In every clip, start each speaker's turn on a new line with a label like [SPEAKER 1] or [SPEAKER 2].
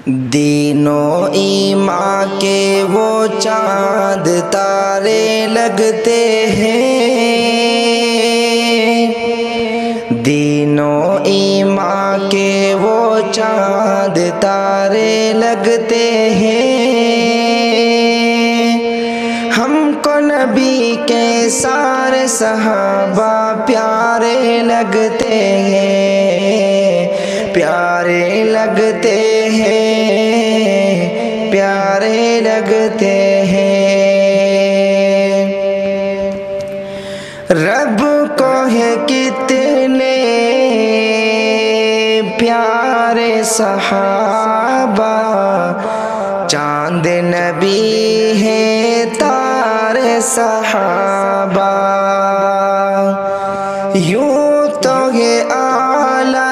[SPEAKER 1] دین و ایمان کے وہ چاند تارے لگتے ہیں، دین و ایمان کے وہ چاند تارے لگتے ہیں، ہم کو نبی کے سارے صحابہ پیارے لگتے ہیں، پیارے لگتے ہیں، پیارے لگتے ہیں۔ رب کو ہے کتنے پیارے صحابہ، چاند نبی ہے تارے صحابہ، یوں تو ہے اعلیٰ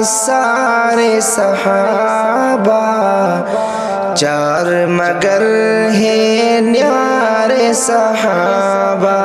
[SPEAKER 1] سارے صحابہ، چار مگر ہے نیارے صحابہ۔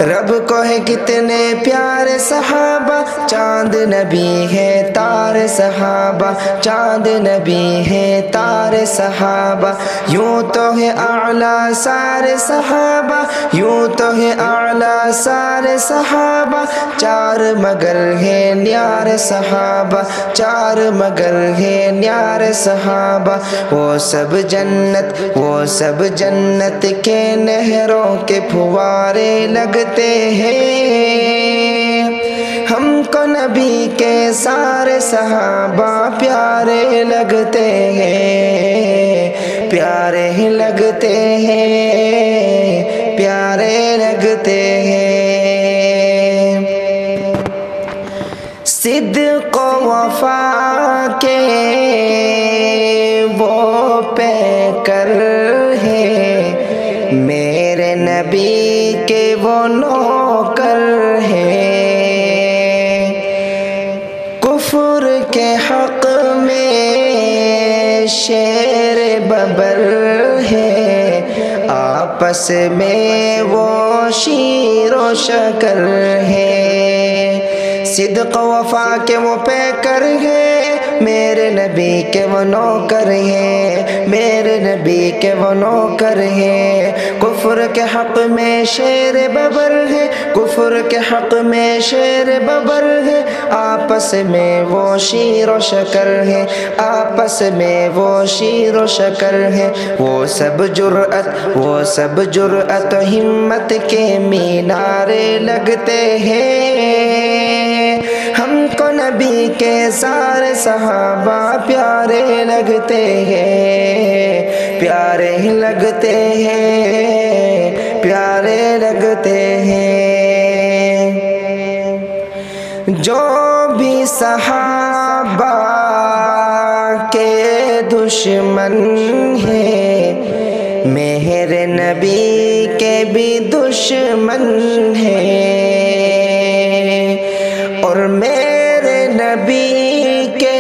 [SPEAKER 1] رب کو ہے کتنے پیارے صحابہ، چاند نبی ہے تارے صحابہ، چاند نبی ہے تارے صحابہ، یوں تو ہے اعلیٰ سارے صحابہ، یوں تو ہے اعلیٰ سارے صحابہ، چار مگر ہے نیارے صحابہ، چار مگر ہے نیارے صحابہ، وہ سب جنت کے نہروں کے پھوارے لگتے ہیں، ہم کو نبی کے سارے صحابہ پیارے لگتے ہیں، پیارے لگتے ہیں، پیارے لگتے ہیں۔ صدق و وفا کے وہ پیکر ہیں، میرے نبی کے وہ نوکر ہیں، کفر کے حق میں شیر ببر ہے، آپس میں وہ شیر و شکر ہے، صدق و وفا کے وہ پیکر ہیں، میرے نبی کے وہ نوکر ہیں، میرے نبی کے وہ نوکر ہیں، کفر کے حق میں شیر ببر ہے، کفر کے حق میں شیر ببر ہے، آپس میں وہ شیر و شکر ہے، آپس میں وہ شیر و شکر ہے، وہ سب جرأت و ہمت کے مینارے لگتے ہیں، ہم کو نبی کے سارے صحابہ پیارے لگتے ہیں، پیارے لگتے ہیں، پیارے لگتے ہیں۔ جو بھی صحابہ کے دشمن ہیں، میرے نبی کے بھی دشمن ہیں، اور میرے نبی کے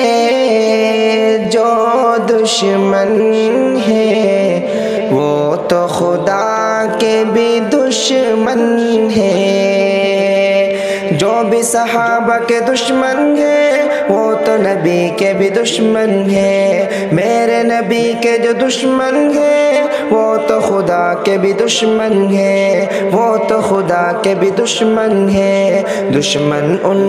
[SPEAKER 1] جو دشمن ہیں، وہ تو خدا کے بھی دشمن ہیں، جو بھی صحابہ کے دشمن ہیں، وہ تو نبی کے بھی دشمن ہیں، میرے نبی کے جو دشمن ہیں، وہ تو خدا کے بھی دشمن ہیں، وہ تو خدا کے بھی دشمن ہیں، دشمن ان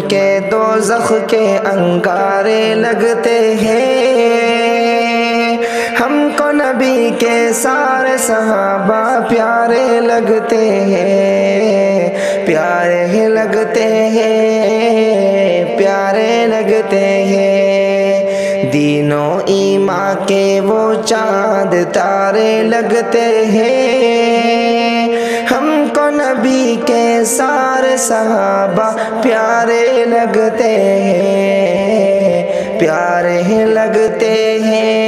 [SPEAKER 1] کے دوزخ کے انگارے لگتے ہیں، ہم کو نبی کے سارے صحابہ پیارے لگتے ہیں، پیارے لگتے ہیں، پیارے لگتے ہیں، دین و ایمان کے وہ چاند تارے لگتے ہیں، ہم کو نبی کے سارے صحابہ پیارے لگتے ہیں، پیارے لگتے ہیں۔